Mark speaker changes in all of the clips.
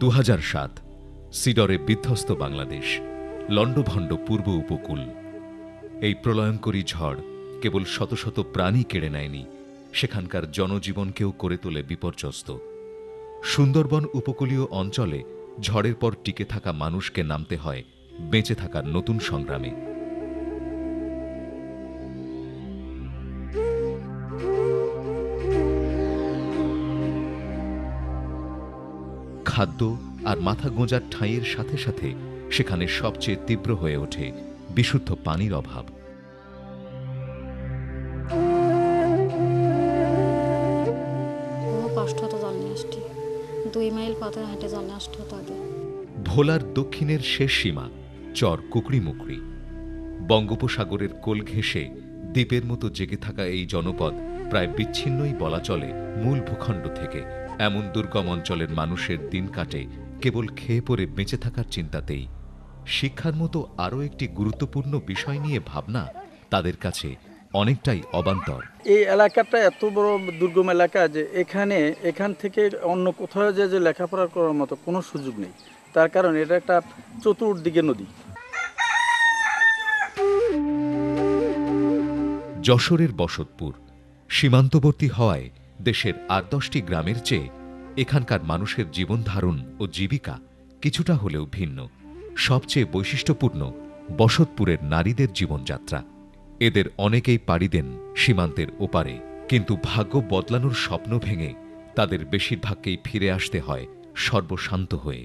Speaker 1: 2007 সিডরে বিধ্বস্ত বাংলাদেশ, লণ্ডভণ্ড পূর্ব উপকূল। এই প্রলয়ঙ্করী ঝড় কেবল শত শত প্রাণী কেড়ে নেয়নি, সেখানকার জনজীবনকেও করে তোলে বিপর্যস্ত। সুন্দরবন উপকূলীয় অঞ্চলে ঝড়ের পর টিকে থাকা মানুষকে নামতে হয় বেঁচে থাকার নতুন সংগ্রামে। খাদ্য আর মাথা গোঁজার ঠাঁইয়ের সাথে সাথে সেখানে সবচেয়ে তীব্র হয়ে ওঠে বিশুদ্ধ পানির অভাব।
Speaker 2: কষ্ট হতো জল নিয়ে আসতে, 2 মাইল পথে হেঁটে জল নিয়ে আসতে হতো আগে।
Speaker 1: ভোলার দক্ষিণের শেষ সীমা চর কুকড়িমুকড়ি। বঙ্গোপসাগরের কোল ঘেঁষে দ্বীপের মতো জেগে থাকা এই জনপদ প্রায় বিচ্ছিন্নই বলা চলে মূল ভূখণ্ড থেকে। এমন দুর্গম অঞ্চলের মানুষের দিন কাটে কেবল খেয়ে পরে বেঁচে থাকার চিন্তাতেই। শিক্ষার মতো আরও একটি গুরুত্বপূর্ণ বিষয় নিয়ে ভাবনা তাদের কাছে অনেকটাই অবান্তর।
Speaker 3: এই এলাকাটা এত বড় দুর্গম এলাকা যে এখান থেকে অন্য কোথাও যে লেখাপড়া করার মতো কোনো সুযোগ নেই। তার কারণ এটা একটা চতুর্দিকে নদী।
Speaker 1: যশোরের বসতপুর সীমান্তবর্তী হওয়ায় দেশের 8-10টি গ্রামের চেয়ে এখানকার মানুষের জীবনধারণ ও জীবিকা কিছুটা হলেও ভিন্ন। সবচেয়ে বৈশিষ্ট্যপূর্ণ বসতপুরের নারীদের জীবনযাত্রা। এদের অনেকেই পাড়ি দেন সীমান্তের ওপারে, কিন্তু ভাগ্য বদলানোর স্বপ্ন ভেঙে তাদের বেশিরভাগকেই ফিরে আসতে হয় সর্বশান্ত হয়ে।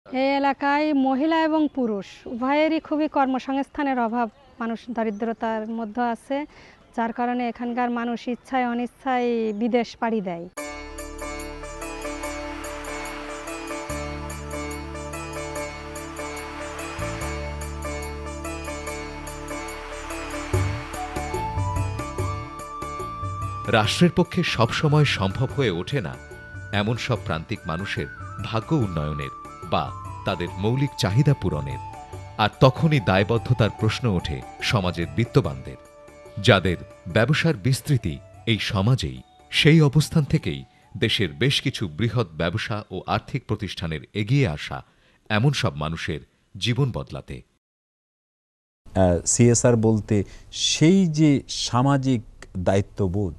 Speaker 4: এই এলাকায় মহিলা এবং পুরুষ উভয়েরই খুবই কর্মসংস্থানের অভাব, মানুষ দারিদ্রতার মধ্যে আছে, যার কারণে এখানকার মানুষ ইচ্ছায় অনিচ্ছায় বিদেশ পাড়ি দেয়।
Speaker 1: রাষ্ট্রের পক্ষে সবসময় সম্ভব হয়ে ওঠে না এমন সব প্রান্তিক মানুষের ভাগ্য উন্নয়নের বা তাদের মৌলিক চাহিদা পূরণের। আর তখনই দায়বদ্ধতার প্রশ্ন ওঠে সমাজের বিত্তবানদের, যাদের ব্যবসার বিস্তৃতি এই সমাজেই। সেই অবস্থান থেকেই দেশের বেশ কিছু বৃহৎ ব্যবসা ও আর্থিক প্রতিষ্ঠানের এগিয়ে আসা এমন সব মানুষের জীবন বদলাতে।
Speaker 5: সিএসআর বলতে সেই যে সামাজিক দায়িত্ববোধ,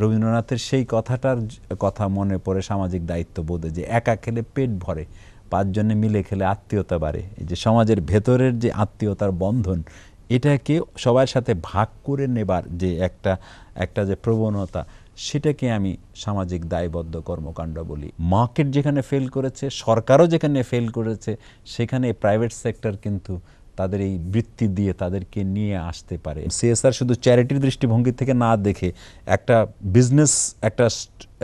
Speaker 5: রবীন্দ্রনাথের সেই কথাটার কথা মনে পড়ে, সামাজিক দায়িত্ববোধে যে একা খেলে পেট ভরে, 5 জনে মিলে খেলে আত্মীয়তা বাড়ে। এই যে সমাজের ভেতরের যে আত্মীয়তার বন্ধন, এটাকে সবার সাথে ভাগ করে নেবার যে একটা যে প্রবণতা, সেটাকে আমি সামাজিক দায়বদ্ধ কর্মকাণ্ড বলি। মার্কেট যেখানে ফেল করেছে, সরকারও যেখানে ফেল করেছে, সেখানে প্রাইভেট সেক্টর কিন্তু তাদের এই বৃত্তি দিয়ে তাদেরকে নিয়ে আসতে পারে। সিএসআর শুধু চ্যারিটির দৃষ্টিভঙ্গি থেকে না দেখে একটা বিজনেস,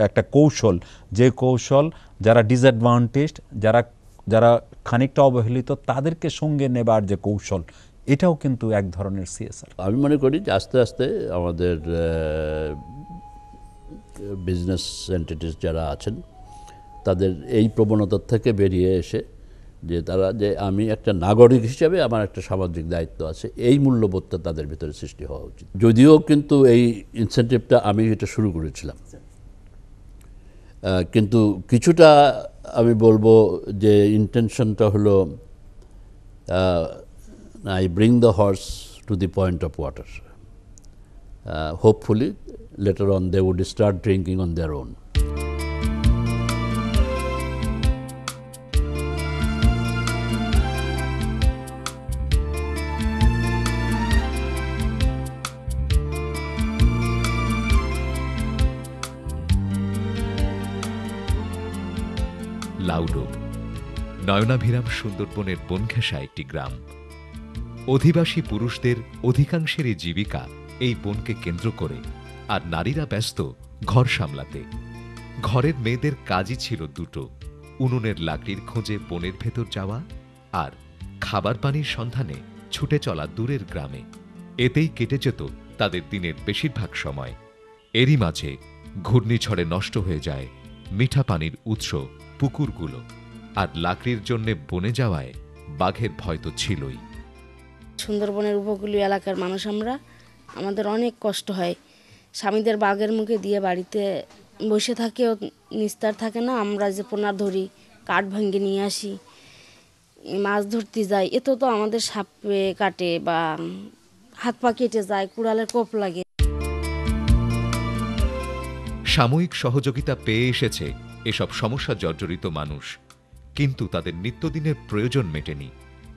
Speaker 5: একটা কৌশল, যে কৌশল যারা ডিসঅ্যাডভান্টেজড, যারা খানিকটা অবহেলিত, তাদেরকে সঙ্গে নেবার যে কৌশল, এটাও কিন্তু এক ধরনের সিএসআর।
Speaker 6: আমি মনে করি যে আস্তে আস্তে আমাদের বিজনেস এন্টিটিস যারা আছেন তাদের এই প্রবণতার থেকে বেরিয়ে এসে যে আমি একটা নাগরিক হিসেবে আমার একটা সামাজিক দায়িত্ব আছে, এই মূল্যবোধটা তাদের ভিতরে সৃষ্টি হওয়া উচিত। যদিও কিন্তু এই ইনসেন্টিভটা আমি এটা শুরু করেছিলাম, কিন্তু কিছুটা আমি বলবো যে ইন্টেনশনটা হলো I bring the horse to the point of water. Hopefully later on they would start drinking on their own.
Speaker 1: Laudob নয়নাভিরাম সুন্দরবনের বনঘেঁষা একটি গ্রাম। অধিবাসী পুরুষদের অধিকাংশেরই জীবিকা এই বনকে কেন্দ্র করে, আর নারীরা ব্যস্ত ঘর সামলাতে। ঘরের মেয়েদের কাজই ছিল দুটো: উনুনের লাকড়ির খোঁজে বনের ভেতর যাওয়া আর খাবার পানির সন্ধানে ছুটে চলা দূরের গ্রামে। এতেই কেটে যেত তাদের দিনের বেশিরভাগ সময়। এরই মাঝে ঘূর্ণিঝড়ে নষ্ট হয়ে যায় মিঠা পানির উৎস পুকুরগুলো, আর লাকড়ির জন্যে বনে যাওয়ায় বাঘের ভয় তো ছিলই।
Speaker 7: সুন্দরবনের উপকূলীয় এলাকার মানুষ আমরা, আমাদের অনেক কষ্ট হয়। স্বামীদের বাঘের মুখে দিয়ে বাড়িতে বসে থাকেও নিস্তার থাকে না। আমরা যে পোনা ধরি কাঠ ভেঙে নিয়ে আসি, মাছ ধরতে যাই, এতে তো আমাদের সাপে কাটে বা হাত পা কেটে যায়, কুড়ালের কোপ লাগে।
Speaker 1: সাময়িক সহযোগিতা পেয়ে এসেছে এসব সমস্যা জর্জরিত মানুষ, কিন্তু তাদের নিত্যদিনের প্রয়োজন মেটেনি।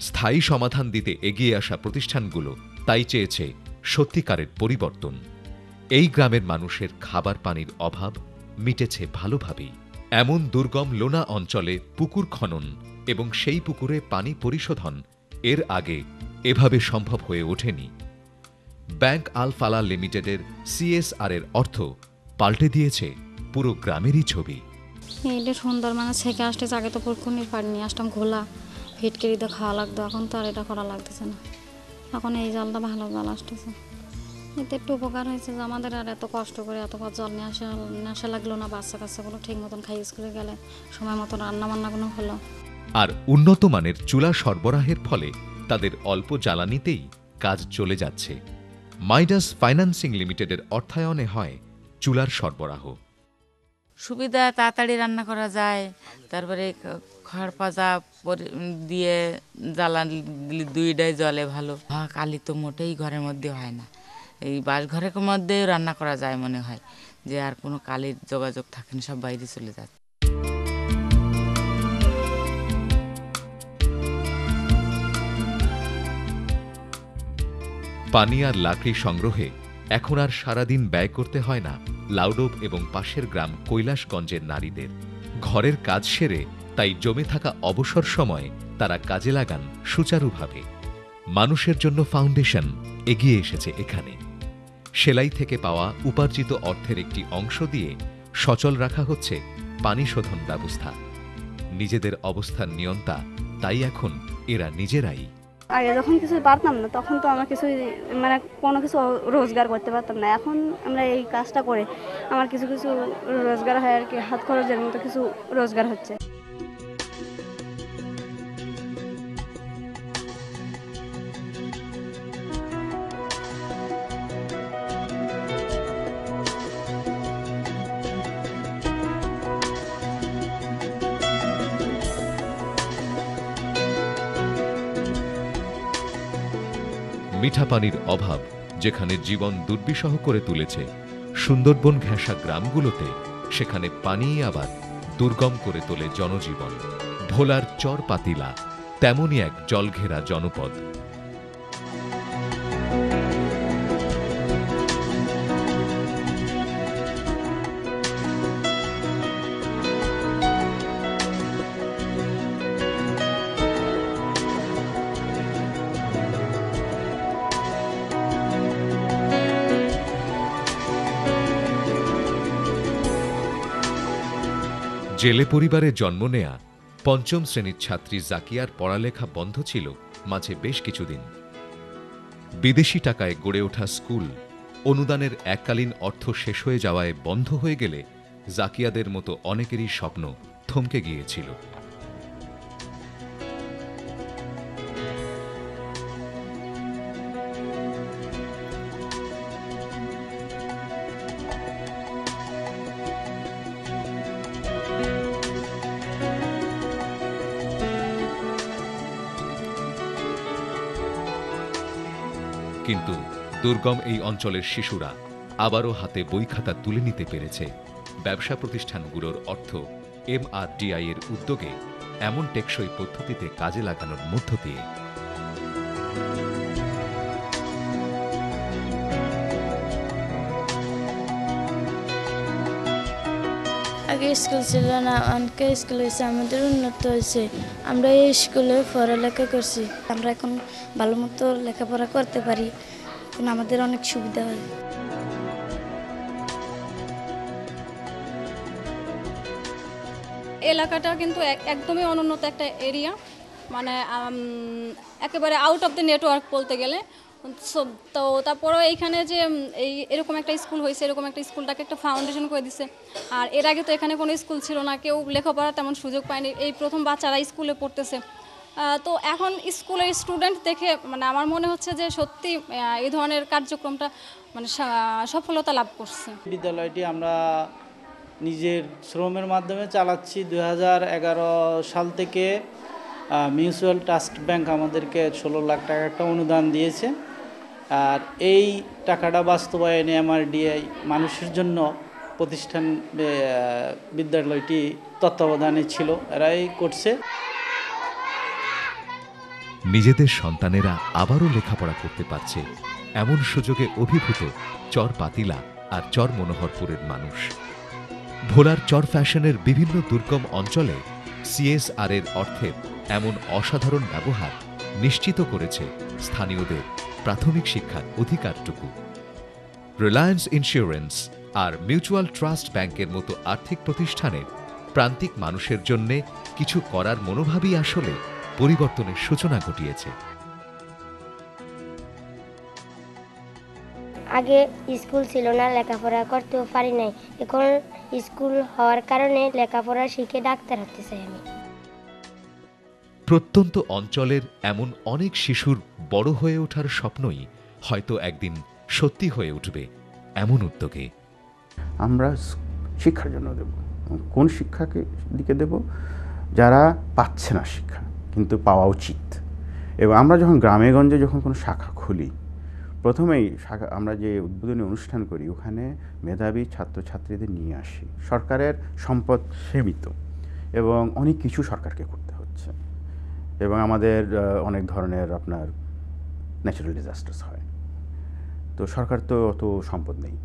Speaker 1: স্থায়ী সমাধান দিতে এগিয়ে আসা প্রতিষ্ঠানগুলো তাই চেয়েছে সত্যিকারের পরিবর্তন। এই গ্রামের মানুষের খাবার পানির অভাব মিটেছে ভালোভাবেই। এমন দুর্গম লোনা অঞ্চলে পুকুর খনন এবং সেই পুকুরে পানি পরিশোধন এর আগে এভাবে সম্ভব হয়ে ওঠেনি। ব্যাংক আল ফালাহ লিমিটেডের CSR এর অর্থ পাল্টে দিয়েছে পুরো গ্রামেরই ছবি।
Speaker 2: এটা সুন্দর মানে ছেঁকে আসতেছে, আগে তো পুরকুনি পানি নিয়ে আসতাম ঘোলা ফিটকিরি দিয়ে খাওয়া লাগতো, এখন তো আর এটা করা লাগতেছে না। এখন এই জলটা ভালো জল আসতেছে, এতে একটু উপকার হয়েছে যে আমাদের আর এত কষ্ট করে এত জল নিয়ে আসা লাগলো না। বাচ্চা কাচ্চাগুলো ঠিক মতন খাই স্কুলে গেলে সময় মতন রান্না বান্নাগুলো হলো।
Speaker 1: আর উন্নত মানের চুলা সরবরাহের ফলে তাদের অল্প জ্বালানিতেই কাজ চলে যাচ্ছে। মাইডাস ফাইন্যান্সিং লিমিটেডের অর্থায়নে হয় চুলার সরবরাহ।
Speaker 8: সুবিধা, তাড়াতাড়ি রান্না করা যায়, তারপরে খড় পাজা দিয়ে জ্বালানি দুইটাই জলে ভালো। কালি তো মোটেই ঘরের মধ্যে হয় না, এই বাসঘরের মধ্যেও রান্না করা যায়, মনে হয় যে আর কোনো কালির যোগাযোগ থাকে না, সব বাইরে চলে যাচ্ছে।
Speaker 1: পানি আর লাকড়ি সংগ্রহে এখন আর সারাদিন ব্যয় করতে হয় না লাউডোব এবং পাশের গ্রাম কৈলাসগঞ্জের নারীদের। ঘরের কাজ সেরে তাই জমে থাকা অবসর সময় তারা কাজে লাগান সুচারুভাবে। মানুষের জন্য ফাউন্ডেশন এগিয়ে এসেছে এখানে। সেলাই থেকে পাওয়া উপার্জিত অর্থের একটি অংশ দিয়ে সচল রাখা হচ্ছে পানি শোধন ব্যবস্থা। নিজেদের অবস্থান নিয়ন্তা তাই এখন এরা নিজেরাই।
Speaker 9: আগে যখন কিছু পারতাম না তখন তো আমরা কিছু মানে কোনো কিছু রোজগার করতে পারতাম না। এখন আমরা এই কাজটা করে আমার কিছু কিছু রোজগার হয় আর কি, হাত খরচের মতো কিছু রোজগার হচ্ছে।
Speaker 1: মিঠা পানির অভাব যেখানে জীবন দুর্বিষহ করে তুলেছে সুন্দরবন ঘেঁষা গ্রামগুলোতে, সেখানে পানি আবার দুর্গম করে তোলে জনজীবন। ভোলার চর পাতিলা তেমনই এক জলঘেরা জনপদ। জেলে পরিবারে জন্ম নেয়া পঞ্চম শ্রেণীর ছাত্রী জাকিয়ার পড়ালেখা বন্ধ ছিল মাঝে বেশ কিছুদিন। বিদেশি টাকায় গড়ে ওঠা স্কুল অনুদানের এককালীন অর্থ শেষ হয়ে যাওয়ায় বন্ধ হয়ে গেলে জাকিয়াদের মতো অনেকেরই স্বপ্ন থমকে গিয়েছিল। কিন্তু দুর্গম এই অঞ্চলের শিশুরা আবারও হাতে বই খাতা তুলে নিতে পেরেছে। ব্যবসা প্রতিষ্ঠানগুলোর অর্থ MRDI এর উদ্যোগে এমন টেকসই পদ্ধতিতে কাজে লাগানোর মধ্য দিয়ে।
Speaker 10: আগে স্কুল ছিল না, অনেক স্কুল হয়েছে, আমাদের উন্নত হয়েছে। আমরা এই স্কুলে পড়ালেখা করছি, আমরা এখন ভালো মতো লেখাপড়া করতে পারি, এখন আমাদের অনেক সুবিধা হয়।
Speaker 11: এলাকাটা কিন্তু একদমই অনুন্নত একটা এরিয়া, মানে একেবারে আউট অফ দ্য নেটওয়ার্ক বলতে গেলে। তো তারপরেও এইখানে যে এরকম একটা স্কুল হয়েছে, এরকম একটা স্কুলটাকে একটা ফাউন্ডেশন করে দিছে। আর এর আগে তো এখানে কোনো স্কুল ছিল না, কেউ লেখাপড়ার তেমন সুযোগ পায়নি, এই প্রথম বাচ্চারা স্কুলে পড়তেছে। তো এখন স্কুলের স্টুডেন্ট দেখে মানে আমার মনে হচ্ছে যে সত্যি এই ধরনের কার্যক্রমটা মানে সফলতা লাভ করছে।
Speaker 3: বিদ্যালয়টি আমরা
Speaker 12: নিজের শ্রমের মাধ্যমে চালাচ্ছি। 2011 সাল থেকে মিউচুয়াল ট্রাস্ট ব্যাংক আমাদেরকে 16 লাখ টাকা একটা অনুদান দিয়েছে। আর এই টাকাটা বাস্তবায়নে MRDI মানুষের জন্য প্রতিষ্ঠান বিদ্যালয়টি তত্ত্বাবধানে ছিল, এরাই করছে।
Speaker 1: নিজেদের সন্তানেরা আবারও লেখাপড়া করতে পারছে এমন সুযোগে অভিভূত চর পাতিলা আর চর মনোহরপুরের মানুষ। ভোলার চর ফ্যাশনের বিভিন্ন দুর্গম অঞ্চলে CSR এর অর্থের এমন অসাধারণ ব্যবহার নিশ্চিত করেছে স্থানীয়দের প্রাথমিক শিক্ষার অধিকারটুকু। রিলায়েন্স ইন্স্যুরেন্স আর মিউচুয়াল ট্রাস্ট ব্যাংকের মতো আর্থিক প্রতিষ্ঠানের প্রান্তিক মানুষের জন্যে কিছু করার মনোভাবই আসলে পরিবর্তনের সূচনা ঘটিয়েছে।
Speaker 13: আগে স্কুল ছিল না, লেখাপড়া করতেও পারি নাই। এখন স্কুল হওয়ার কারণে লেখাপড়া শিখে ডাক্তার হতে চাই আমি।
Speaker 1: প্রত্যন্ত অঞ্চলের এমন অনেক শিশুর বড় হয়ে ওঠার স্বপ্নই হয়তো একদিন সত্যি হয়ে উঠবে এমন উদ্যোগে।
Speaker 14: আমরা শিক্ষার জন্য দেব, কোন শিক্ষাকে দিকে দেব? যারা পাচ্ছে না শিক্ষা কিন্তু পাওয়া উচিত। এবং আমরা যখন গ্রামে গঞ্জে যখন কোনো শাখা খুলি, প্রথমেই আমরা যে উদ্বোধনী অনুষ্ঠান করি ওখানে মেধাবী ছাত্রছাত্রীদের নিয়ে আসি। সরকারের সম্পদ সীমিত এবং অনেক কিছু সরকারকে করতে হচ্ছে, এবং আমাদের অনেক ধরনের আপনার ন্যাচারাল ডিজাস্টার্স হয়, তো সরকার তো অত সম্পদ নেই।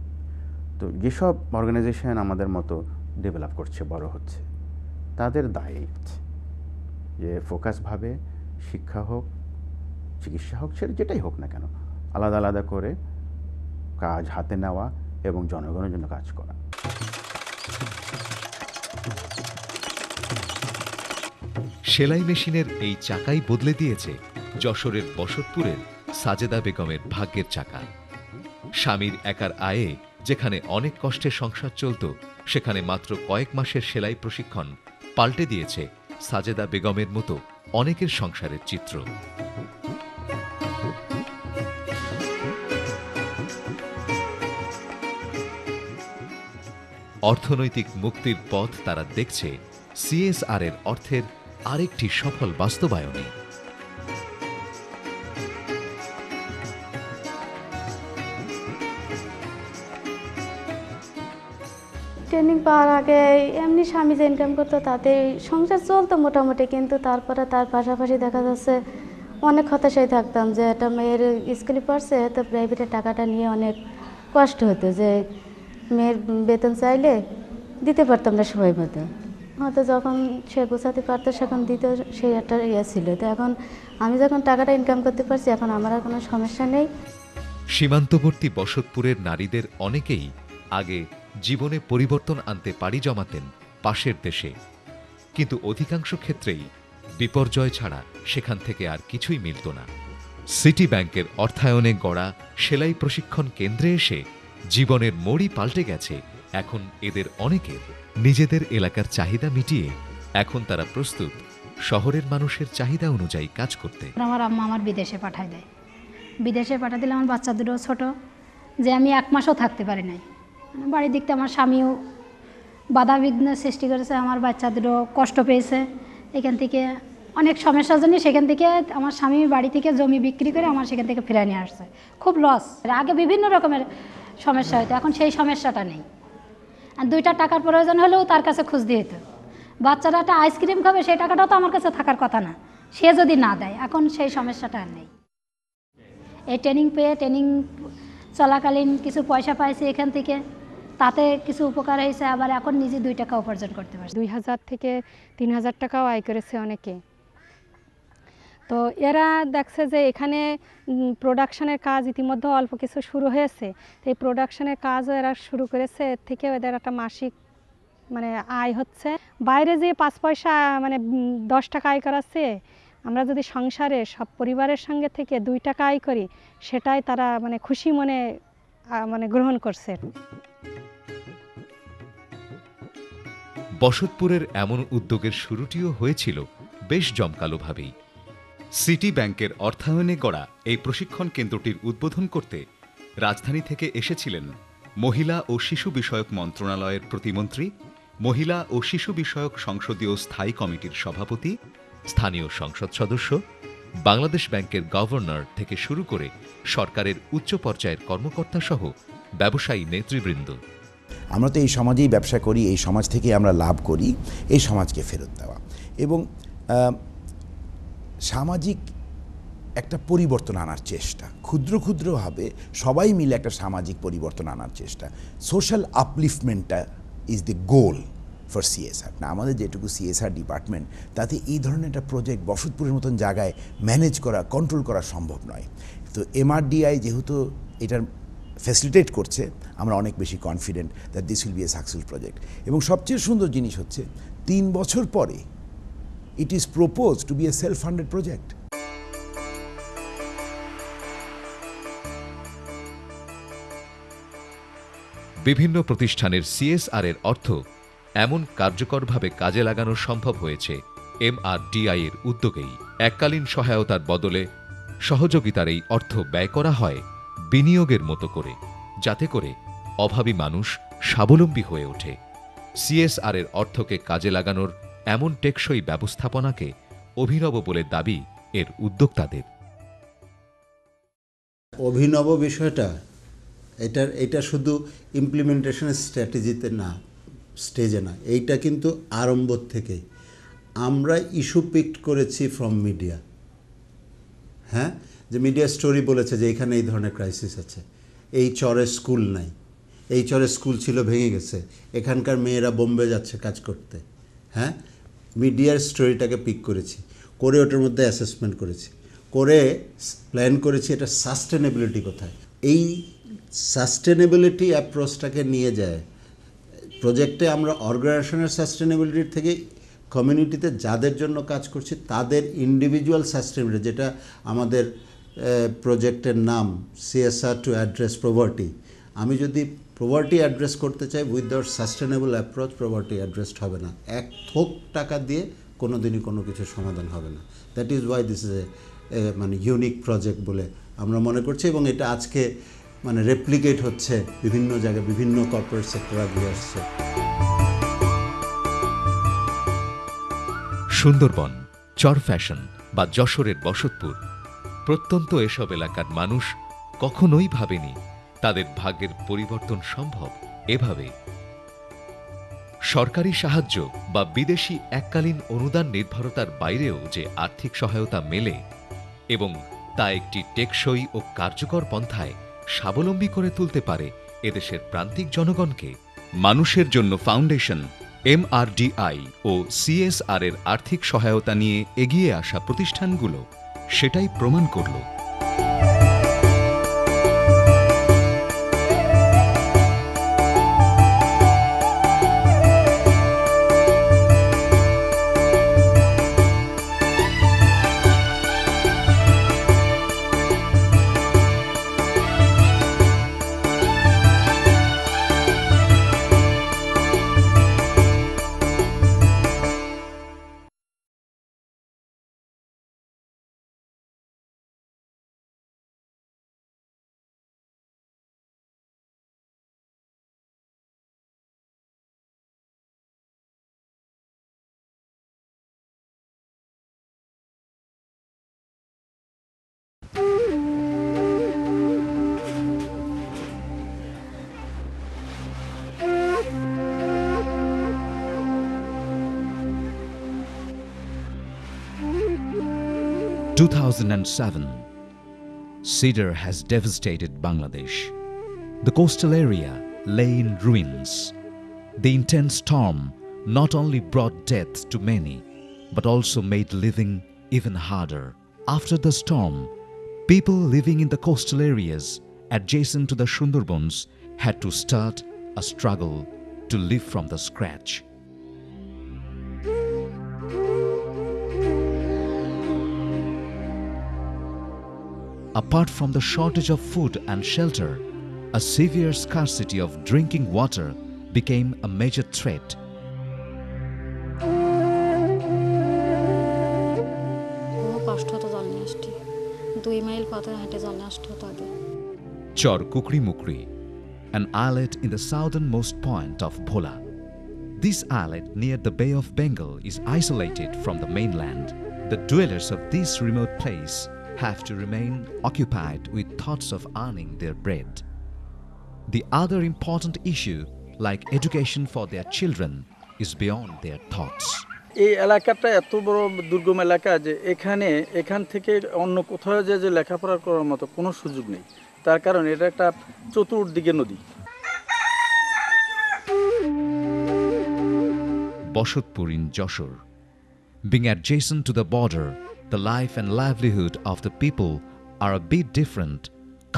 Speaker 14: তো যেসব অর্গানাইজেশন আমাদের মতো ডেভেলপ করছে, বড় হচ্ছে, তাদের দায় হচ্ছে যে ফোকাসভাবে শিক্ষা হোক, চিকিৎসা হোক, সেটা যেটাই হোক না কেন, আলাদা আলাদা করে কাজ হাতে নেওয়া এবং জনগণের জন্য কাজ করা।
Speaker 1: সেলাই মেশিনের এই চাকাই বদলে দিয়েছে যশোরের বসতপুরের সাজেদা বেগমের ভাগ্যের চাকা। স্বামীর একার আয়ে যেখানে অনেক কষ্টে সংসার চলত, সেখানে মাত্র কয়েক মাসের সেলাই প্রশিক্ষণ পাল্টে দিয়েছে সাজেদা বেগমের মতো অনেকের সংসারের চিত্র। অর্থনৈতিক মুক্তির পথ তারা দেখছে CSR এর অর্থের আরেকটি সফল বাস্তবায়নে।
Speaker 9: ট্রেনিং পাওয়ার আগে এমনি স্বামী যে ইনকাম করতো তাতে সংসার চলতো মোটামুটি, কিন্তু তারপরে তার পাশাপাশি দেখা যাচ্ছে অনেক হতাশায় থাকতাম যে একটা মেয়ের স্কুলে পড়ছে, তো প্রাইভেটের টাকাটা নিয়ে অনেক কষ্ট হতো যে মেয়ের বেতন চাইলে দিতে পারতাম না সময় মতো। হয়তো যখন সে গোছাতে পারতো সেখন দিতে সেই একটা ইয়ে ছিল। তো এখন আমি যখন টাকাটা ইনকাম করতে পারছি, এখন আমার আর কোনো সমস্যা নেই।
Speaker 1: সীমান্তবর্তী বসতপুরের নারীদের অনেকেই আগে জীবনে পরিবর্তন আনতে পাড়ি জমাতেন পাশের দেশে, কিন্তু অধিকাংশ ক্ষেত্রেই বিপর্যয় ছাড়া সেখান থেকে আর কিছুই মিলত না। সিটি ব্যাংকের অর্থায়নে গড়া সেলাই প্রশিক্ষণ কেন্দ্রে এসে জীবনের মোড়ই পাল্টে গেছে। এখন এদের অনেকের নিজেদের এলাকার চাহিদা মিটিয়ে এখন তারা প্রস্তুত শহরের মানুষের চাহিদা অনুযায়ী কাজ করতে।
Speaker 15: আমার আম্মা আমার বিদেশে পাঠায় দেয়, বিদেশে পাঠা দিলে আমার বাচ্চা দুটো ছোট, যে আমি 1 মাসও থাকতে পারি নাই। বাড়ির দিকতে আমার স্বামীও বাধা বিঘ্ন সৃষ্টি করেছে, আমার বাচ্চা দুটো কষ্ট পেয়েছে। এখান থেকে অনেক সমস্যার জন্য সেখান থেকে আমার স্বামী বাড়ি থেকে জমি বিক্রি করে আমার সেখান থেকে ফিরে নিয়ে আসছে। খুব লস। আগে বিভিন্ন রকমের সমস্যা হতো, এখন সেই সমস্যাটা নেই। আর 2টা টাকার প্রয়োজন হলেও তার কাছে খুঁজ দিয়ে হতো। বাচ্চারা একটা আইসক্রিম খাবে, সেই টাকাটাও তো আমার কাছে থাকার কথা না, সে যদি না দেয়। এখন সেই সমস্যাটা আর নেই। এই ট্রেনিং চলাকালীন কিছু পয়সা পাইছি এখান থেকে, তাতে কিছু উপকার হয়েছে। আবার এখন নিজে 2 টাকা উপার্জন করতে পারছি।
Speaker 4: 2000 থেকে 3000 টাকাও আয় করেছে অনেকে। তো এরা দেখছে যে এখানে প্রোডাকশনের কাজ ইতিমধ্যে অল্প কিছু শুরু হয়েছে, তো এই প্রোডাকশনের কাজও এরা শুরু করেছে। এর থেকে এদের একটা মাসিক আয় হচ্ছে। বাইরে যে 5 পয়সা 10 টাকা আয় করাচ্ছে, আমরা যদি সংসারে সব পরিবারের সঙ্গে থেকে 2 টাকা আয় করি, সেটাই তারা খুশি মনে গ্রহণ করছে।
Speaker 1: বসতপুরের এমন উদ্যোগের শুরুটিও হয়েছিল বেশ জমকালোভাবেই। সিটি ব্যাংকের অর্থায়নে গড়া এই প্রশিক্ষণ কেন্দ্রটির উদ্বোধন করতে রাজধানী থেকে এসেছিলেন মহিলা ও শিশু বিষয়ক মন্ত্রণালয়ের প্রতিমন্ত্রী মহিলা ও শিশু বিষয়ক সংসদীয় স্থায়ী কমিটির সভাপতি, স্থানীয় সংসদ সদস্য, বাংলাদেশ ব্যাংকের গভর্নর থেকে শুরু করে সরকারের উচ্চ পর্যায়ের কর্মকর্তা সহ ব্যবসায়ী নেতৃবৃন্দ।
Speaker 16: আমরা তো এই সমাজেই ব্যবসা করি, এই সমাজ থেকে আমরা লাভ করি, এই সমাজকে ফেরত দেওয়া এবং সামাজিক একটা পরিবর্তন আনার চেষ্টা, ক্ষুদ্র ক্ষুদ্রভাবে সবাই মিলে একটা সামাজিক পরিবর্তন আনার চেষ্টা। সোশ্যাল আপলিফমেন্টটা is the goal for CSR. না, আমাদের যেটুকু সিএসআর ডিপার্টমেন্ট, তাতে এই ধরনের একটা প্রজেক্ট বসতপুরের মতন জায়গায় ম্যানেজ করা, কন্ট্রোল করা সম্ভব নয়। তো এমআরডিআই যেহেতু এটার ফ্যাসিলিটেট করছে, আমরা অনেক বেশি confident that this will be a successful project. এবং সবচেয়ে সুন্দর জিনিস হচ্ছে 3 বছর পরে it is propose to be a self funded project.
Speaker 1: বিভিন্ন প্রতিষ্ঠানের সিএসআর এর অর্থ এমন কার্যকরভাবে কাজে লাগানো সম্ভব হয়েছে এমআরডিআই এর উদ্যোগেই। এককালীন সহায়তার বদলে সহযোগিতার এই অর্থ ব্যয় করা হয় বিনিয়োগের মতো করে, যাতে করে অভাবী মানুষ স্বাবলম্বী হয়ে ওঠে। সিএসআর এর অর্থকে কাজে লাগানোর এমন টেকসই ব্যবস্থাপনাকে অভিনব বলে দাবি এর উদ্যোক্তাদের।
Speaker 17: অভিনব বিষয়টা এটা শুধু ইমপ্লিমেন্টেশনের স্ট্র্যাটেজিতে না, স্টেজে না, এইটা কিন্তু আরম্ভ থেকে আমরা ইস্যু পিকড করেছি ফ্রম মিডিয়া। হ্যাঁ, যে মিডিয়া স্টোরি বলেছে যে এখানে এই ধরনের ক্রাইসিস আছে, এই চরে স্কুল নাই, এই চরে স্কুল ছিল ভেঙে গেছে, এখানকার মেয়েরা বোম্বে যাচ্ছে কাজ করতে। হ্যাঁ, মিডিয়ার স্টোরিটাকে পিক করেছি, করে ওটার মধ্যে অ্যাসেসমেন্ট করেছি, করে প্ল্যান করেছি এটা সাস্টেনেবিলিটি কোথায়। এই সাস্টেনেবিলিটি অ্যাপ্রোচটাকে নিয়ে যায় প্রজেক্টে। আমরা অর্গানাইজেশনের সাস্টেনেবিলিটির থেকে কমিউনিটিতে যাদের জন্য কাজ করছি তাদের ইন্ডিভিজুয়াল সাস্টেনেবিলিটি, যেটা আমাদের প্রজেক্টের নাম সিএসআর টু অ্যাড্রেস প্রভার্টি। আমি যদি প্রভার্টি অ্যাড্রেস করতে চাই without sustainable approach, poverty addressed হবে না। এক থোক টাকা দিয়ে কোনো দিনই কোনো কিছু সমাধান হবে না। That is why this is a মানে ইউনিক প্রজেক্ট বলে আমরা মনে করছি, এবং এটা আজকে মানে রেপ্লিকেট হচ্ছে বিভিন্ন জায়গায়, বিভিন্ন কর্পোরেট সেক্টর আগিয়ে আসছে।
Speaker 1: সুন্দরবন, চরফ্যাশন বা যশোরের বসতপুর, প্রত্যন্ত এসব এলাকার মানুষ কখনোই ভাবেনি তাদের ভাগ্যের পরিবর্তন সম্ভব এভাবে। সরকারি সাহায্য বা বিদেশি এককালীন অনুদান নির্ভরতার বাইরেও যে আর্থিক সহায়তা মেলে এবং তা একটি টেকসই ও কার্যকর পন্থায় স্বাবলম্বী করে তুলতে পারে এদেশের প্রান্তিক জনগণকে, মানুষের জন্য ফাউন্ডেশন, এমআরডিআই ও সিএসআর এর আর্থিক সহায়তা নিয়ে এগিয়ে আসা প্রতিষ্ঠানগুলো সেটাই প্রমাণ করল। In 2007, Cedar has devastated Bangladesh. The coastal area lay in ruins. The intense storm not only brought death to many, but also made living even harder. After the storm, people living in the coastal areas adjacent to the Sundarbans had to start a struggle to live from the scratch. Apart from the shortage of food and shelter, a severe scarcity of drinking water became a major threat.
Speaker 2: কষ্ট হতো জল নিয়ে আসতে, 2 mile পথে হেঁটে জল নিয়ে আসতে হতো আগে।
Speaker 1: Chor Kukri Mukri, an islet in the southernmost point of Bhola. This islet near the Bay of Bengal is isolated from the mainland. The dwellers of this remote place have to remain occupied with thoughts of earning their bread. The other important issue, like education for their children, is beyond their thoughts.
Speaker 3: এই এলাকাটা এত বড় দুর্গম এলাকা যে এখান থেকে অন্য কোথাও যে লেখাপড়া করার মতো কোনো সুযোগ নেই। তার কারণ এটা একটা চতুর্দিকে নদী।
Speaker 1: Boshotpur in Joshor. Being adjacent to the border, the life and livelihood of the people are a bit different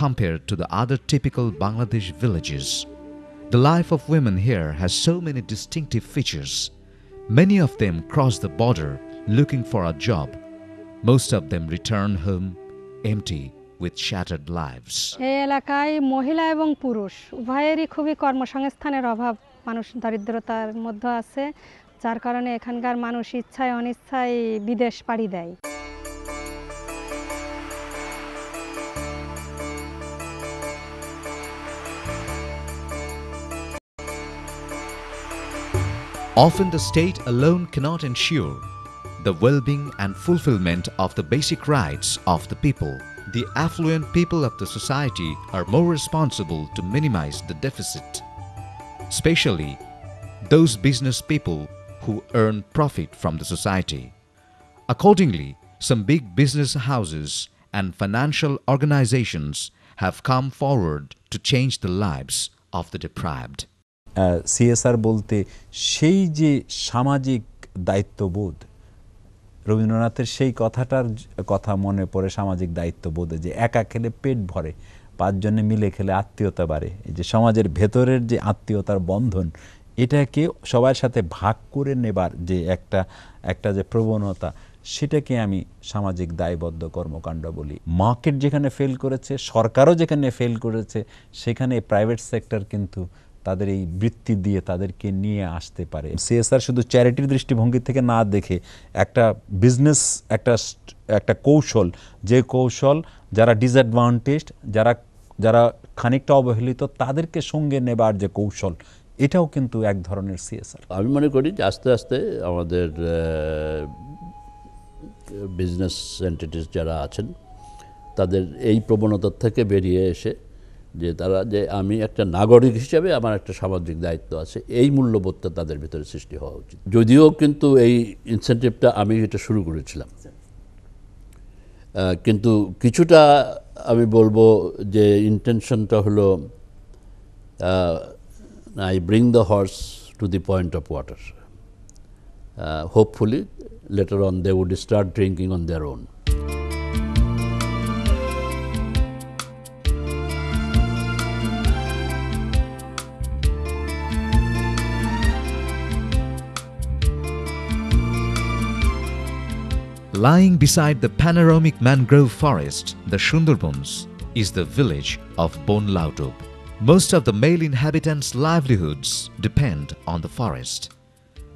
Speaker 1: compared to the other typical Bangladesh villages. The life of women here has so many distinctive features. Many of them cross the border looking for a job. Most of them return home empty with shattered lives.
Speaker 4: এই এলাকায় মহিলা এবং পুরুষ উভয়েরই খুবই কর্মসংস্থানের অভাব, মানুষ দরিদ্রতার মধ্যে আছে, যার কারণে এখানকার মানুষ ইচ্ছায় অনিচ্ছায় বিদেশ পাড়ি দেয়।
Speaker 1: Often the state alone cannot ensure the well-being and fulfillment of the basic rights of the people. The affluent people of the society are more responsible to minimize the deficit, especially those business people who earn profit from the society. Accordingly, some big business houses and financial organizations have come forward to change the lives of the deprived.
Speaker 5: CSR বলতে সেই যে সামাজিক দায়িত্ববোধ, রবীন্দ্রনাথের সেই কথাটার কথা মনে পড়ে, সামাজিক দায়িত্ববোধ, যে একা খেলে পেট ভরে, পাঁচজনে মিলে খেলে আত্মীয়তা বাড়ে। এই যে সমাজের ভেতরের যে আত্মীয়তার বন্ধন, এটাকে সবার সাথে ভাগ করে নেবার যে একটা যে প্রবণতা, সেটাকে আমি সামাজিক দায়বদ্ধ কর্মকাণ্ড বলি। মার্কেট যেখানে ফেল করেছে, সরকারও যেখানে ফেল করেছে, সেখানে প্রাইভেট সেক্টর কিন্তু তাদের এই বৃত্তি দিয়ে তাদেরকে নিয়ে আসতে পারে। সিএসআর শুধু চ্যারিটির দৃষ্টিভঙ্গি থেকে না দেখে একটা বিজনেস, একটা কৌশল, যে কৌশল যারা ডিসঅ্যাডভান্টেজড, যারা খানিকটা অবহেলিত, তাদেরকে সঙ্গে নেবার যে কৌশল, এটাও কিন্তু এক ধরনের সিএসআর।
Speaker 6: আমি মনে করি যে আস্তে আস্তে আমাদের বিজনেস এন্টিটিস যারা আছেন তাদের এই প্রবণতার থেকে বেরিয়ে এসে যে তারা যে আমি একটা নাগরিক হিসেবে আমার একটা সামাজিক দায়িত্ব আছে, এই মূল্যবোধটা তাদের ভিতরে সৃষ্টি হওয়া উচিত। যদিও কিন্তু এই ইনসেন্টিভটা আমি এটা শুরু করেছিলাম, কিন্তু কিছুটা আমি বলবো যে ইন্টেনশনটা হলো I bring the horse to the point of water. Hopefully later on they would start drinking on their own.
Speaker 1: Lying beside the panoramic mangrove forest, the Sundarbans, is the village of Bon Lautub. Most of the male inhabitants' livelihoods depend on the forest.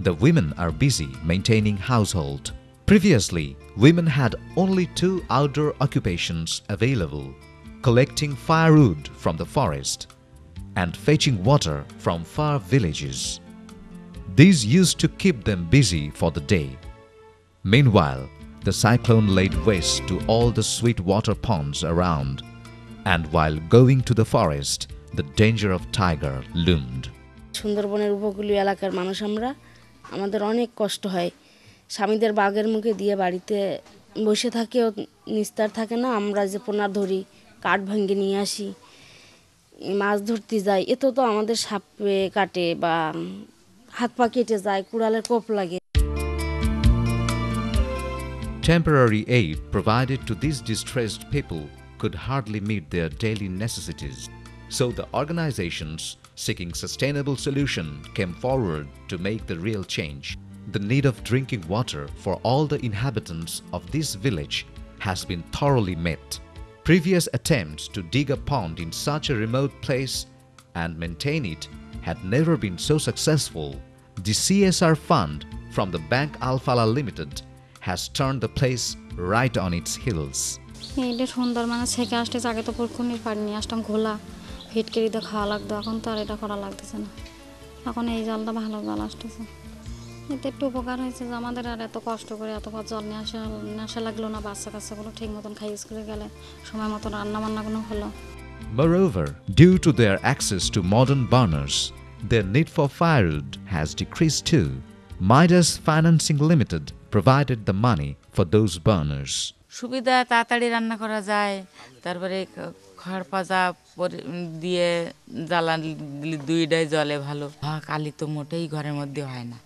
Speaker 1: The women are busy maintaining household. Previously, women had only 2 outdoor occupations available: collecting firewood from the forest and fetching water from far villages. These used to keep them busy for the day. Meanwhile, the cyclone laid waste to all the sweet water ponds around, and while going to the forest, the danger of tiger loomed.
Speaker 7: সুন্দরবনের উপকূলীয় এলাকার মানুষ আমরা, আমাদের অনেক কষ্ট হয়। স্বামীদের বাঘের মুখে দিয়ে বাড়িতে বসে থাকেও নিস্তার থাকে না। আমরা যে পোনা ধরি, কাঠ ভেঙে নিয়ে আসি, মাছ ধরতে যাই, এতে তো আমাদের সাপে কাটে বা হাত পা কেটে যায়, কুড়ালের কোপ লাগে।
Speaker 1: Temporary aid provided to these distressed people could hardly meet their daily necessities. So the organizations seeking sustainable solution came forward to make the real change. The need of drinking water for all the inhabitants of this village has been thoroughly met. Previous attempts to dig a pond in such a remote place and maintain it had never been so successful. The CSR fund from the Bank Alfala Limited has turned the place right on its heels.
Speaker 2: এটা সুন্দর মানে ছেঁকে আসতেছে, আগে তো পরক্ষণই পারিনি, আসতাম ঘোলা ফিটকেরি দিয়ে খাওয়া লাগতো, এখন তো আর এটা করা লাগতেছে না। এখন এই জলটা ভালো জল আসতেছে, এতে একটু উপকার হয়েছে যে আমাদের আর এত কষ্ট করে এত জল নিয়ে আসা লাগলো না। বাচ্চা কাচ্চাগুলো ঠিক মতন খাই স্কুলে গেলে সময় মতন রান্না বান্নাগুলো হলো।
Speaker 1: Moreover, due to their access to modern burners, their need for firewood has decreased too. Midas Financing Limited provided the money for those burners.
Speaker 8: সুবিধা, তাড়াতাড়ি রান্না করা যায়, তারপরে খড় পাজা দিয়ে জ্বালানি দুইটাই জলে ভালো। কালি তো মোটেই ঘরের মধ্যে হয় না,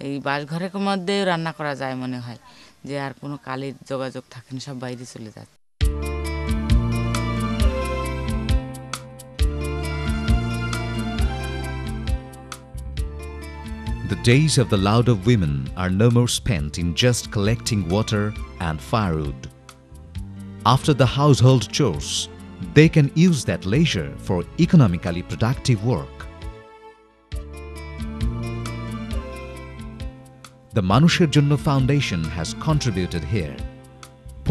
Speaker 8: এই বাসঘরের মধ্যেও রান্না করা যায় মনে হয়, যে আর কোনো কালির যোগাযোগ থাকে না, সব বাইরে চলে যায়।
Speaker 1: The days of the Lauda women are no more spent in just collecting water and firewood. After the household chores, they can use that leisure for economically productive work. The Manusher Jonno Foundation has contributed here.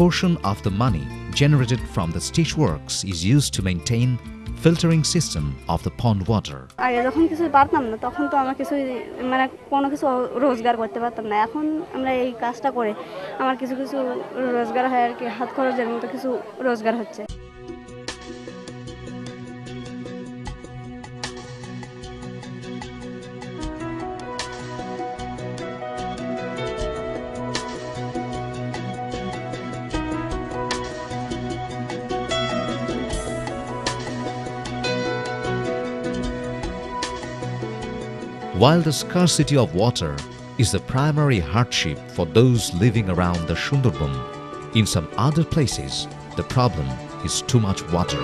Speaker 1: Portion of the money generated from the stitch works is used to maintain filtering system of the pond water.
Speaker 18: আগে যখন কিছু পারতাম না তখন তো আমরা কিছু মানে কোনো কিছু রোজগার করতে পারতাম না। এখন আমরা এই কাজটা করে আমার কিছু কিছু রোজগার হয় আর কি, হাত খরচের মতো কিছু রোজগার হচ্ছে।
Speaker 1: While the scarcity of water is the primary hardship for those living around the Sundarban, in some other places the problem is too much water.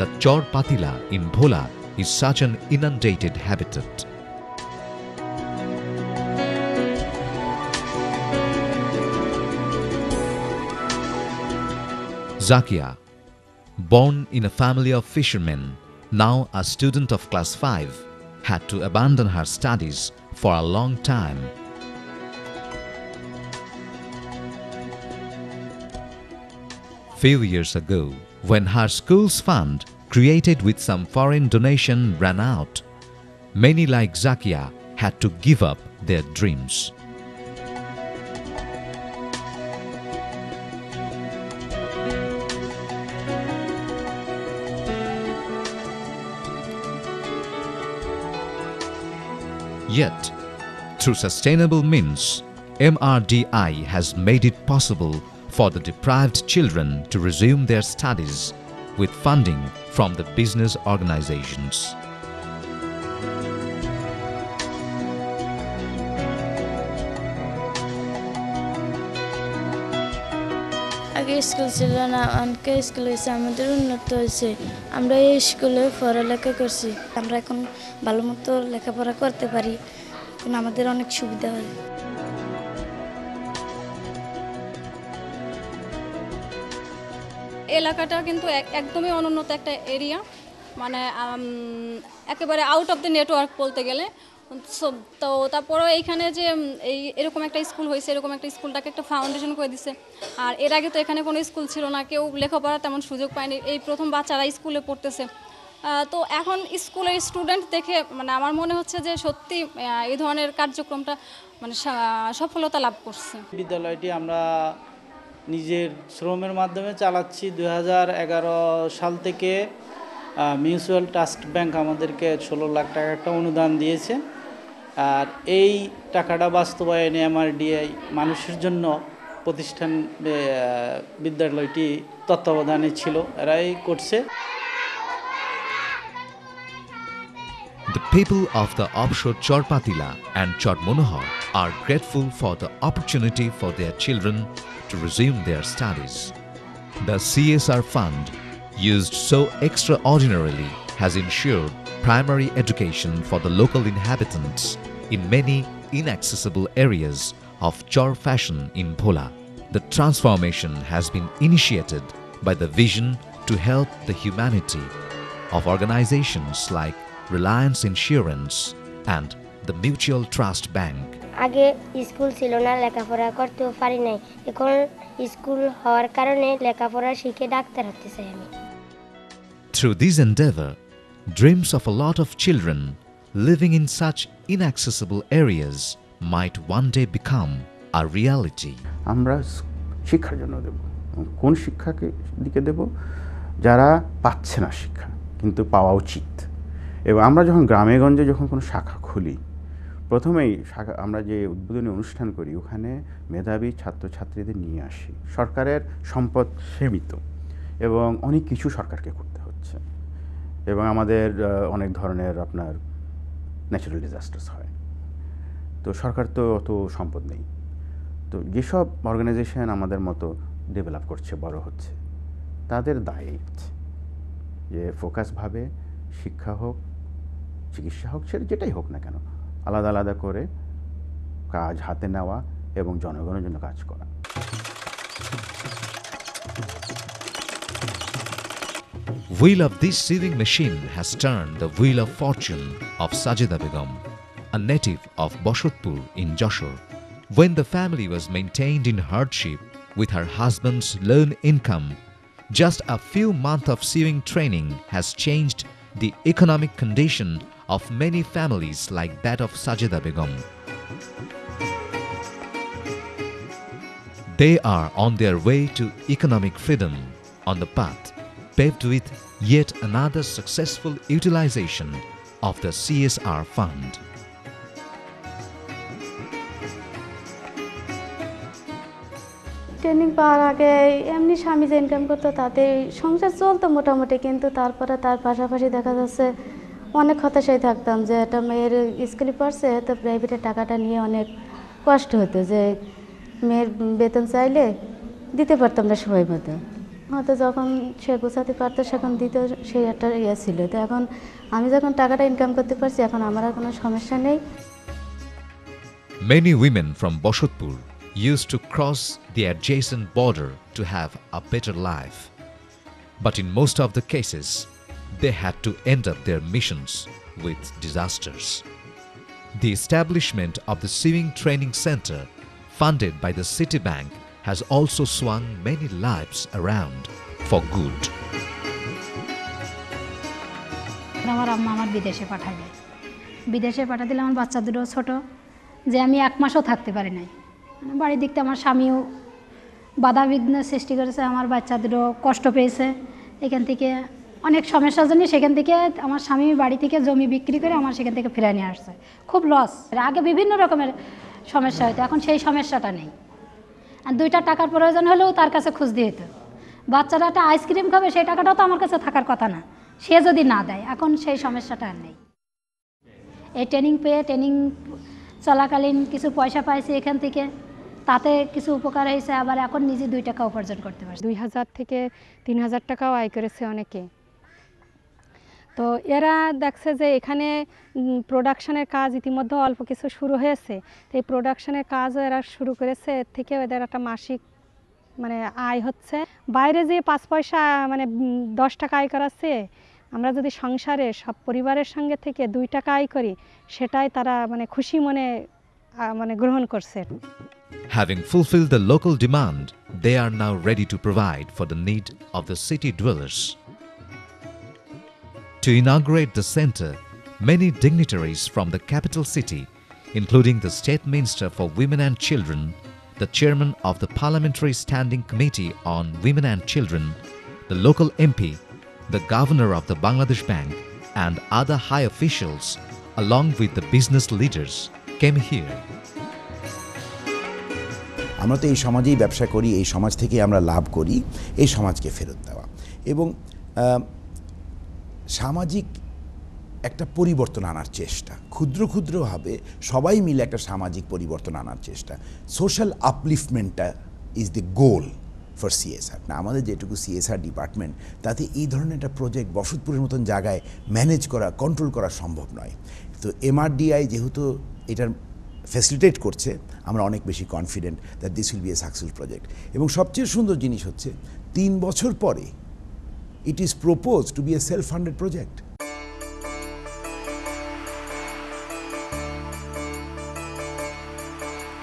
Speaker 1: The Chor Patila in Bhola is such an inundated habitat. Zakia, born in a family of fishermen, now a student of class 5, had to abandon her studies for a long time. Few years ago, when her school's fund, created with some foreign donation, ran out, many like Zakia had to give up their dreams. Yet, through sustainable means, MRDI has made it possible for the deprived children to resume their studies with funding from the business organizations.
Speaker 10: আগে school ছিল না, অনেক school হয়েছে, আমাদের উন্নত হয়েছে। আমরা এই স্কুলে পড়ালেখা করছি, আমরা এখন ভালো মতো লেখাপড়া করতে পারি, এখন আমাদের অনেক সুবিধা হয়।
Speaker 11: এলাকাটা কিন্তু একদমই অনুন্নত একটা এরিয়া, মানে একেবারে আউট অফ দ্য নেটওয়ার্ক বলতে গেলে। তো তারপরেও এইখানে যে এরকম একটা স্কুল হয়েছে, এরকম একটা স্কুলটাকে একটা ফাউন্ডেশন করে দিছে। আর এর আগে তো এখানে কোনো স্কুল ছিল না, কেউ লেখাপড়ার তেমন সুযোগ পায়নি, এই প্রথম বাচ্চারা স্কুলে পড়তেছে। তো এখন স্কুলের স্টুডেন্ট দেখে মানে আমার মনে হচ্ছে যে সত্যি এই ধরনের কার্যক্রমটা মানে সফলতা লাভ করছে।
Speaker 12: বিদ্যালয়টি আমরা নিজের শ্রমের মাধ্যমে চালাচ্ছি। 2011 সাল থেকে মিউচুয়াল ট্রাস্ট ব্যাংক আমাদেরকে 16 লাখ টাকা একটা অনুদান দিয়েছে। আর এই টাকাটা বাস্তবায়নে MRDI মানুষের জন্য প্রতিষ্ঠান বিদ্যালয়টি তত্ত্বাবধানে ছিল, এরাই করছে।
Speaker 1: The people of the offshore Chor Patila and Chor Monohar are grateful for the opportunity for their children to resume their studies. The CSR fund, used so extraordinarily, has ensured primary education for the local inhabitants in many inaccessible areas of Chor fashion in Bhola. The transformation has been initiated by the vision to help the humanity of organizations like Reliance Insurance, and the Mutual Trust Bank.
Speaker 13: আগে school ছিল না, লেখাপড়া করতেও পারি নাই। এখন school হওয়ার কারণে লেখাপড়া শিখে ডাক্তার হতে চাই আমি।
Speaker 1: Through this endeavor, dreams of a lot of children living in such inaccessible areas might one day become a reality.
Speaker 14: আমরা শিক্ষার জন্য দেব। কোন শিক্ষাকে দিকে দেব? যারা পাচ্ছে না শিক্ষা কিন্তু পাওয়া উচিত। এবং আমরা যখন গ্রামে গঞ্জে যখন কোনো শাখা খুলি, প্রথমেই শাখা আমরা যে উদ্বোধনী অনুষ্ঠান করি ওখানে মেধাবী ছাত্রছাত্রীদের নিয়ে আসি। সরকারের সম্পদ সীমিত এবং অনেক কিছু সরকারকে করতে হচ্ছে এবং আমাদের অনেক ধরনের আপনার ন্যাচারাল ডিজাস্টার্স হয়, তো সরকার তো অত সম্পদ নেই। তো যেসব অর্গানাইজেশন আমাদের মতো ডেভেলপ করছে, বড় হচ্ছে, তাদের দায়ী যে ফোকাসভাবে শিক্ষা হোক, চিকিৎসা হোক, সেটা যেটাই হোক না কেন, আলাদা আলাদা করে কাজ হাতে নেওয়া এবং জনগণের জন্য কাজ করা।
Speaker 1: Wheel of this sewing machine has turned the wheel of fortune of Sajida Begum, a native of Boshotpur in Joshore. When the family was maintained in hardship with her husband's lone income, just a few months of sewing training has changed the economic condition of many families like that of Sajida Begum. They are on their way to economic freedom on the path paved with yet another successful utilization of the CSR fund.
Speaker 9: Training পাওয়ার আগে এমনি স্বামী যে income করতো তাতে সংসার চলতো মোটামুটি, কিন্তু তারপরে তার পাশাপাশি দেখা যাচ্ছে অনেক হতাশায় থাকতাম যে একটা মেয়ের স্কুলে পড়ছে, তো প্রাইভেটের টাকাটা নিয়ে অনেক কষ্ট হতো যে মেয়ের বেতন চাইলে দিতে পারতাম না সময় মতো, হয়তো যখন সে গোছাতে পারতো সেখন দিতে সেই একটা ইয়ে ছিল। তো এখন আমি যখন টাকাটা ইনকাম করতে পারছি, এখন আমার আর কোনো সমস্যা নেই।
Speaker 1: Many women from Boshotpur used to cross the adjacent border to have a better life. But in most of the cases, they had to end up their missions with disasters. The establishment of the Sewing Training Center, funded by the Citibank, has also swung many lives around for good.
Speaker 15: আমার আম্মা আমার বিদেশে পাঠায় দেয়। বিদেশে পাঠা দিলে আমার বাচ্চা দুটো ছোট, যে আমি 1 মাসও থাকতে পারি নাই। বাড়ির দিকতে আমার স্বামীও বাধা বিঘ্ন সৃষ্টি করেছে, আমার বাচ্চা দুটো কষ্ট পেয়েছে। এখান থেকে অনেক সমস্যার জন্য সেখান থেকে আমার স্বামী বাড়ি থেকে জমি বিক্রি করে আমার সেখান থেকে ফিরে নিয়ে আসছে। খুব লস। আগে বিভিন্ন রকমের সমস্যা হতো, এখন সেই সমস্যাটা নেই। আর 2টা টাকার প্রয়োজন হলেও তার কাছে খুঁজ দিয়ে হতো। বাচ্চারা একটা আইসক্রিম খাবে, সেই টাকাটাও তো আমার কাছে থাকার কথা না, সে যদি না দেয়। এখন সেই সমস্যাটা আর নেই। এই ট্রেনিং চলাকালীন কিছু পয়সা পাইছি এখান থেকে, তাতে কিছু উপকার হয়েছে। আবার এখন নিজে 2 টাকা উপার্জন করতে পারছি।
Speaker 4: 2000 থেকে 3000 টাকাও আয় করেছে অনেকে। তো এরা দেখছে যে এখানে প্রোডাকশনের কাজ ইতিমধ্যে অল্প কিছু শুরু হয়েছে, তো এই প্রোডাকশনের কাজও এরা শুরু করেছে। এর থেকে এদের একটা মাসিক মানে আয় হচ্ছে। বাইরে যে 5 পয়সা মানে 10 টাকা আয় করাচ্ছে, আমরা যদি সংসারে সব পরিবারের সঙ্গে থেকে 2 টাকা আয় করি, সেটাই তারা মানে খুশি মনে মানে গ্রহণ করছে।
Speaker 1: Having fulfilled the local demand, they are now ready to provide for the need of the city dwellers. To inaugurate the center, many dignitaries from the capital city, including the State Minister for Women and Children, the Chairman of the Parliamentary Standing Committee on Women and Children, the local MP, the Governor of the Bangladesh Bank, and other high officials, along with the business leaders, came here.
Speaker 16: আমরা তো এই সমাজেই ব্যবসা করি, এই সমাজ থেকে আমরা লাভ করি, এই সমাজকে ফেরত দেওয়া এবং সামাজিক একটা পরিবর্তন আনার চেষ্টা, ক্ষুদ্র ক্ষুদ্রভাবে সবাই মিলে একটা সামাজিক পরিবর্তন আনার চেষ্টা। সোশ্যাল আপলিফমেন্টটা is the goal for CSR. না, আমাদের যেটুকু সিএসআর ডিপার্টমেন্ট, তাতে এই ধরনের একটা প্রজেক্ট বসতপুরের মতন জায়গায় ম্যানেজ করা, কন্ট্রোল করা সম্ভব নয়। তো এমআরডিআই যেহেতু এটার ফ্যাসিলিটেট করছে, আমরা অনেক বেশি confident that this will be a successful project. এবং সবচেয়ে সুন্দর জিনিস হচ্ছে 3 বছর পরে it is proposed to be a self-funded project.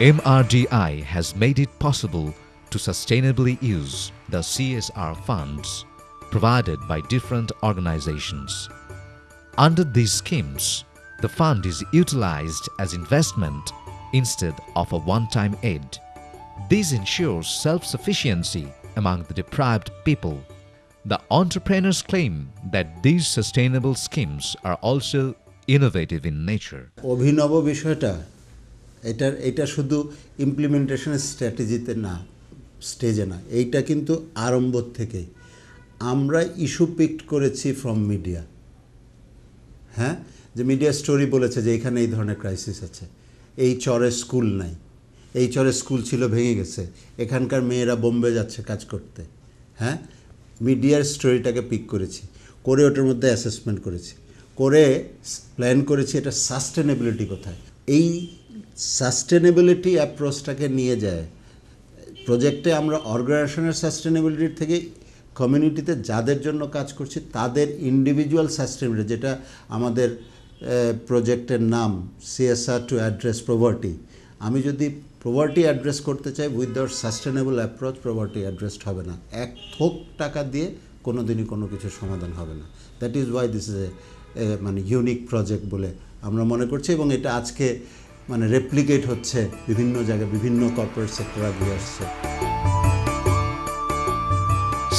Speaker 1: MRDI has made it possible to sustainably use the CSR funds provided by different organizations. Under these schemes, the fund is utilized as investment instead of a one-time aid. This ensures self-sufficiency among the deprived people. The entrepreneurs claim that these sustainable schemes are also innovative in nature.
Speaker 17: অভিনব বিষয়টা এটা শুধু ইমপ্লিমেন্টেশনের স্ট্র্যাটেজিতে না, স্টেজে না, এইটা কিন্তু আরম্ভ থেকেই আমরা ইস্যু পিকড করেছি ফ্রম মিডিয়া। হ্যাঁ, যে মিডিয়া স্টোরি বলেছে যে এখানে এই ধরনের ক্রাইসিস আছে, এই চরে স্কুল নাই, এই চরে স্কুল ছিল ভেঙে গেছে, এখানকার মেয়েরা বোম্বে যাচ্ছে কাজ করতে। হ্যাঁ, মিডিয়ার স্টোরিটাকে পিক করেছি, করে ওটার মধ্যে অ্যাসেসমেন্ট করেছি, করে প্ল্যান করেছি এটা সাস্টেনেবিলিটি কোথায়। এই সাস্টেনেবিলিটি অ্যাপ্রোচটাকে নিয়ে যায় প্রজেক্টে। আমরা অর্গানাইজেশনের সাস্টেনেবিলিটির থেকে কমিউনিটিতে যাদের জন্য কাজ করছি তাদের ইন্ডিভিজুয়াল সাস্টেনেবিলিটি, যেটা আমাদের প্রজেক্টের নাম CSR টু অ্যাড্রেস প্রভার্টি। আমি যদি প্রভার্টি অ্যাড্রেস করতে চাই without sustainable approach, poverty addressed হবে না। এক থোক টাকা দিয়ে কোনো দিনই কোনো কিছু সমাধান হবে না। That is why this is a মানে ইউনিক প্রজেক্ট বলে আমরা মনে করছি, এবং এটা আজকে মানে রেপ্লিকেট হচ্ছে বিভিন্ন জায়গায়, বিভিন্ন কর্পোরেট সেক্টর এগিয়ে আসছে।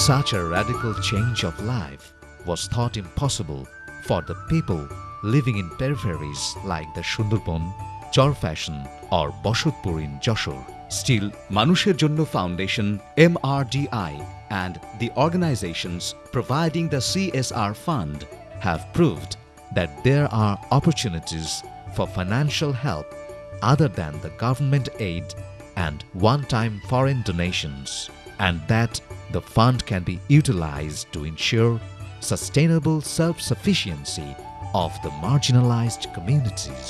Speaker 1: Such a radical change of life was thought impossible for the people living in peripheries like the Sunderbon, Chorfashion or Boshotpur in Joshore. Still, Manusher Jonno Foundation, MRDI and the organizations providing the CSR fund have proved that there are opportunities for financial help other than the government aid and one-time foreign donations, and that the fund can be utilized to ensure sustainable self-sufficiency of the marginalized communities.